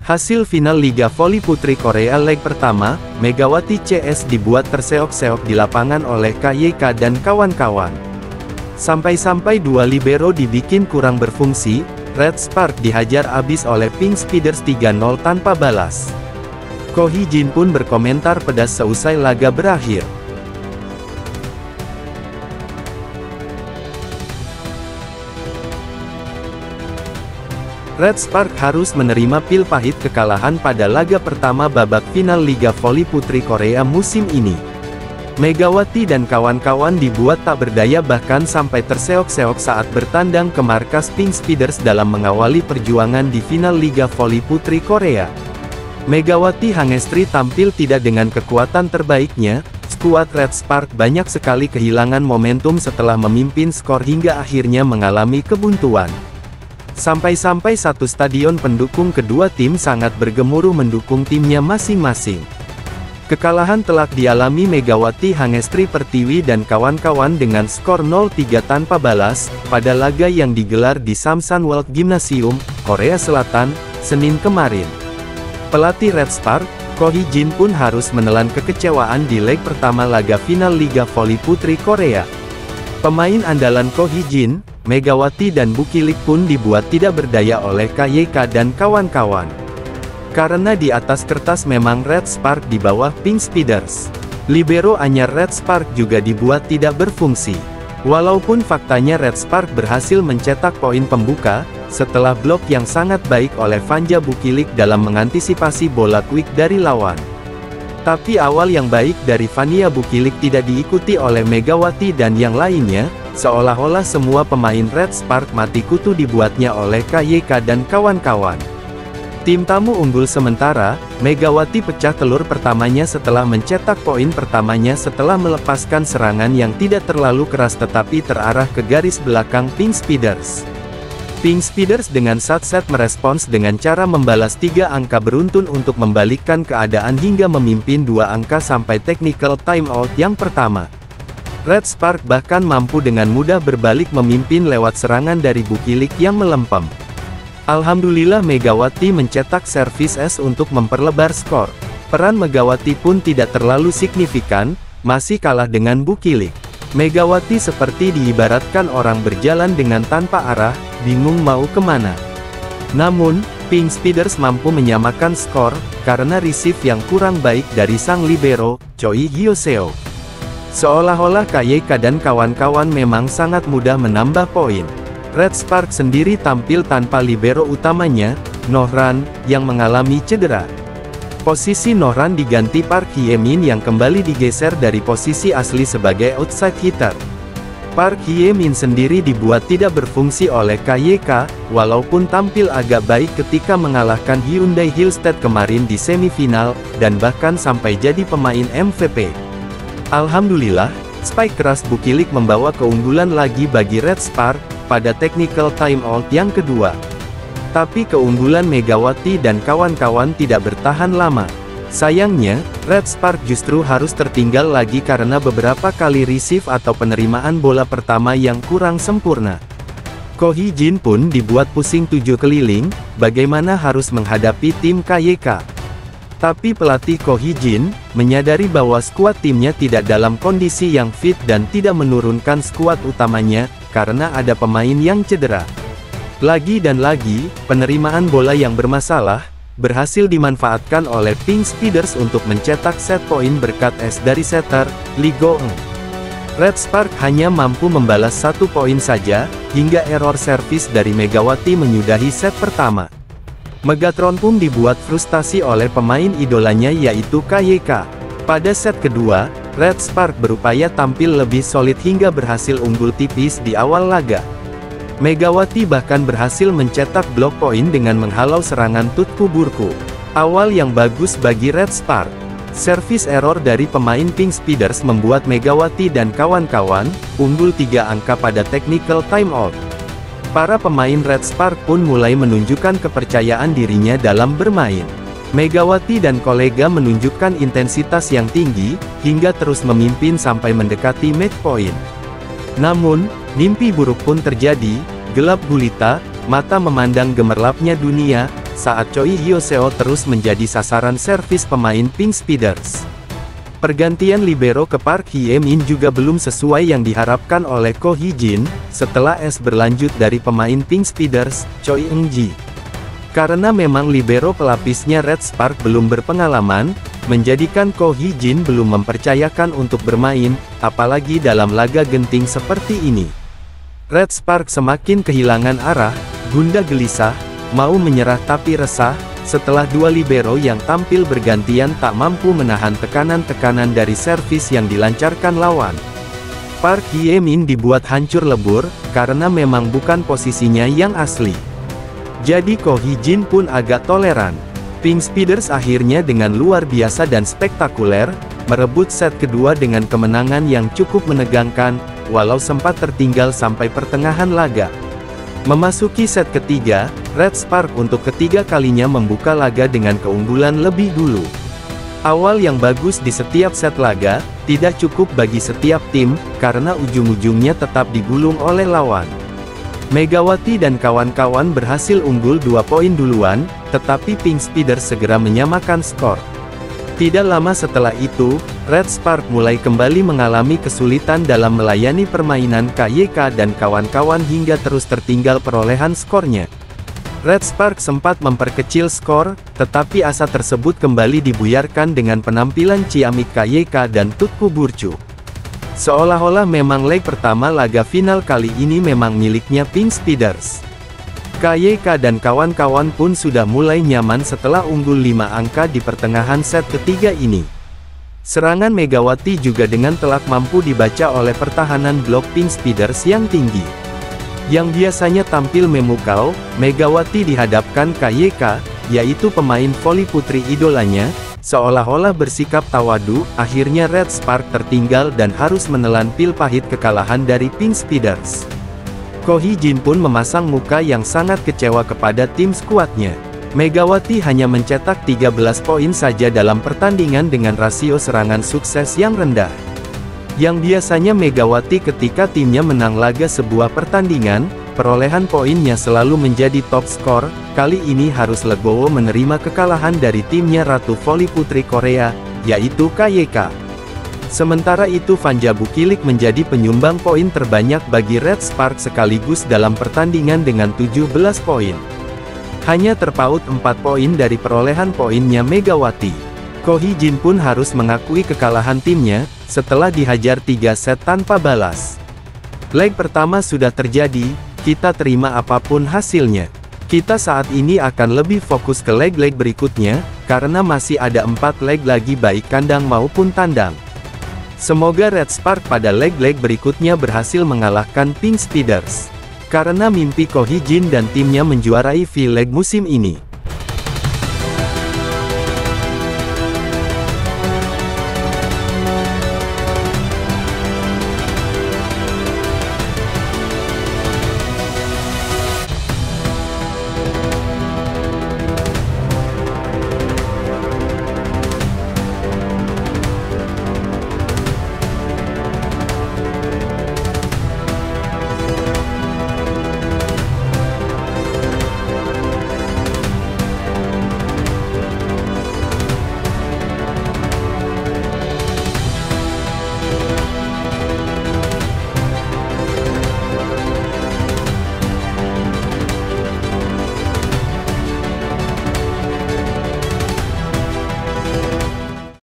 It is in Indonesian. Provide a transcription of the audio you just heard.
Hasil final Liga Voli Putri Korea leg pertama, Megawati CS dibuat terseok-seok di lapangan oleh KYK dan kawan-kawan. Sampai-sampai dua libero dibikin kurang berfungsi, Red Spark dihajar abis oleh Pink Speeders 3-0 tanpa balas. Ko Hee-jin pun berkomentar pedas seusai laga berakhir. Red Spark harus menerima pil pahit kekalahan pada laga pertama babak final Liga Voli Putri Korea musim ini. Megawati dan kawan-kawan dibuat tak berdaya bahkan sampai terseok-seok saat bertandang ke markas Pink Speeders dalam mengawali perjuangan di final Liga Voli Putri Korea. Megawati Hangestri tampil tidak dengan kekuatan terbaiknya, skuad Red Spark banyak sekali kehilangan momentum setelah memimpin skor hingga akhirnya mengalami kebuntuan. Sampai-sampai satu stadion pendukung kedua tim sangat bergemuruh mendukung timnya masing-masing. Kekalahan telak dialami Megawati Hangestri Pertiwi dan kawan-kawan dengan skor 0-3 tanpa balas, pada laga yang digelar di Samsan World Gymnasium, Korea Selatan, Senin kemarin. Pelatih Red Spark, Ko Hee-jin pun harus menelan kekecewaan di leg pertama laga final Liga Voli Putri Korea. Pemain andalan Ko Hee-jin, Megawati dan Bukilik pun dibuat tidak berdaya oleh KYK dan kawan-kawan. Karena di atas kertas memang Red Spark di bawah Pink Speeders. Libero anyar Red Spark juga dibuat tidak berfungsi. Walaupun faktanya Red Spark berhasil mencetak poin pembuka, setelah blok yang sangat baik oleh Vanja Bukilik dalam mengantisipasi bola quick dari lawan. Tapi awal yang baik dari Vania Bukilik tidak diikuti oleh Megawati dan yang lainnya, seolah-olah semua pemain Red Spark mati kutu dibuatnya oleh KYK dan kawan-kawan. Tim tamu unggul sementara, Megawati pecah telur pertamanya setelah mencetak poin pertamanya setelah melepaskan serangan yang tidak terlalu keras tetapi terarah ke garis belakang Pink Speeders. Pink Speeders dengan set merespons dengan cara membalas 3 angka beruntun untuk membalikkan keadaan hingga memimpin 2 angka sampai technical timeout yang pertama. Red Spark bahkan mampu dengan mudah berbalik memimpin lewat serangan dari Bukilik yang melempem. Alhamdulillah Megawati mencetak servis S untuk memperlebar skor. Peran Megawati pun tidak terlalu signifikan, masih kalah dengan Bukilik. Megawati seperti diibaratkan orang berjalan dengan tanpa arah, bingung mau kemana. Namun, Pink Speeders mampu menyamakan skor, karena receive yang kurang baik dari sang libero, Choi Hyo-seo. Seolah-olah KYK dan kawan-kawan memang sangat mudah menambah poin. Red Spark sendiri tampil tanpa libero utamanya, Nohran, yang mengalami cedera. Posisi Nohran diganti Park Hye-min yang kembali digeser dari posisi asli sebagai outside hitter. Park Hye-min sendiri dibuat tidak berfungsi oleh KYK, walaupun tampil agak baik ketika mengalahkan Hyundai Hillstead kemarin di semifinal, dan bahkan sampai jadi pemain MVP. Alhamdulillah, spike keras Bukilik membawa keunggulan lagi bagi Red Spark, pada technical timeout yang kedua. Tapi keunggulan Megawati dan kawan-kawan tidak bertahan lama. Sayangnya, Red Spark justru harus tertinggal lagi karena beberapa kali receive atau penerimaan bola pertama yang kurang sempurna. Ko Hee-jin pun dibuat pusing 7 keliling, bagaimana harus menghadapi tim KYK. Tapi pelatih Ko Hee-jin menyadari bahwa skuad timnya tidak dalam kondisi yang fit dan tidak menurunkan skuad utamanya, karena ada pemain yang cedera. Lagi dan lagi, penerimaan bola yang bermasalah, berhasil dimanfaatkan oleh Pink Speeders untuk mencetak set poin berkat S dari setter, Lee Go-eun. Red Spark hanya mampu membalas 1 poin saja, hingga error servis dari Megawati menyudahi set pertama. Megatron pun dibuat frustasi oleh pemain idolanya yaitu KYK. Pada set kedua, Red Spark berupaya tampil lebih solid hingga berhasil unggul tipis di awal laga. Megawati bahkan berhasil mencetak blok poin dengan menghalau serangan Tutku Burku. Awal yang bagus bagi Red Spark. Servis error dari pemain Pink Speeders membuat Megawati dan kawan-kawan unggul 3 angka pada technical timeout. Para pemain Red Spark pun mulai menunjukkan kepercayaan dirinya dalam bermain. Megawati dan kolega menunjukkan intensitas yang tinggi, hingga terus memimpin sampai mendekati match point. Namun, mimpi buruk pun terjadi, gelap gulita, mata memandang gemerlapnya dunia, saat Choi Hyo-seo terus menjadi sasaran servis pemain Pink Speeders. Pergantian libero ke Park Hye-min juga belum sesuai yang diharapkan oleh Ko Hee-jin, setelah es berlanjut dari pemain Pink Speeders, Choi Eun-ji. Karena memang libero pelapisnya Red Spark belum berpengalaman, menjadikan Ko Hee-jin belum mempercayakan untuk bermain, apalagi dalam laga genting seperti ini. Red Spark semakin kehilangan arah, gundah gelisah, mau menyerah tapi resah, setelah dua libero yang tampil bergantian tak mampu menahan tekanan-tekanan dari servis yang dilancarkan lawan. Park Hye-min dibuat hancur lebur, karena memang bukan posisinya yang asli. Jadi Ko Hee-jin pun agak toleran. Pink Speeders akhirnya dengan luar biasa dan spektakuler, merebut set kedua dengan kemenangan yang cukup menegangkan, walau sempat tertinggal sampai pertengahan laga. Memasuki set ketiga, Red Spark untuk ketiga kalinya membuka laga dengan keunggulan lebih dulu. Awal yang bagus di setiap set laga, tidak cukup bagi setiap tim, karena ujung-ujungnya tetap digulung oleh lawan. Megawati dan kawan-kawan berhasil unggul 2 poin duluan, tetapi Pink Speeders segera menyamakan skor. Tidak lama setelah itu, Red Spark mulai kembali mengalami kesulitan dalam melayani permainan KYK dan kawan-kawan hingga terus tertinggal perolehan skornya. Red Spark sempat memperkecil skor, tetapi asa tersebut kembali dibuyarkan dengan penampilan ciamik KYK dan Tutku Burcu. Seolah-olah memang leg pertama laga final kali ini memang miliknya Pink Speeders. KYK dan kawan-kawan pun sudah mulai nyaman setelah unggul 5 angka di pertengahan set ketiga ini. Serangan Megawati juga dengan telak mampu dibaca oleh pertahanan blok Pink Speeders yang tinggi. Yang biasanya tampil memukau, Megawati dihadapkan KYK, yaitu pemain voli putri idolanya, seolah-olah bersikap tawadu. Akhirnya Red Spark tertinggal dan harus menelan pil pahit kekalahan dari Pink Speeders. Ko Hee-jin pun memasang muka yang sangat kecewa kepada tim skuadnya. Megawati hanya mencetak 13 poin saja dalam pertandingan dengan rasio serangan sukses yang rendah. Yang biasanya Megawati ketika timnya menang laga sebuah pertandingan, perolehan poinnya selalu menjadi top skor, kali ini harus legowo menerima kekalahan dari timnya Ratu Voli Putri Korea, yaitu KYK. Sementara itu Vanja Bukilik menjadi penyumbang poin terbanyak bagi Red Spark sekaligus dalam pertandingan dengan 17 poin. Hanya terpaut 4 poin dari perolehan poinnya Megawati. Ko Hee-jin pun harus mengakui kekalahan timnya, setelah dihajar 3 set tanpa balas. Leg pertama sudah terjadi, kita terima apapun hasilnya. Kita saat ini akan lebih fokus ke leg-leg berikutnya, karena masih ada 4 leg lagi baik kandang maupun tandang. Semoga Red Spark pada leg-leg berikutnya berhasil mengalahkan Pink Speeders. Karena mimpi Ko Hee-jin dan timnya menjuarai V-Leg musim ini.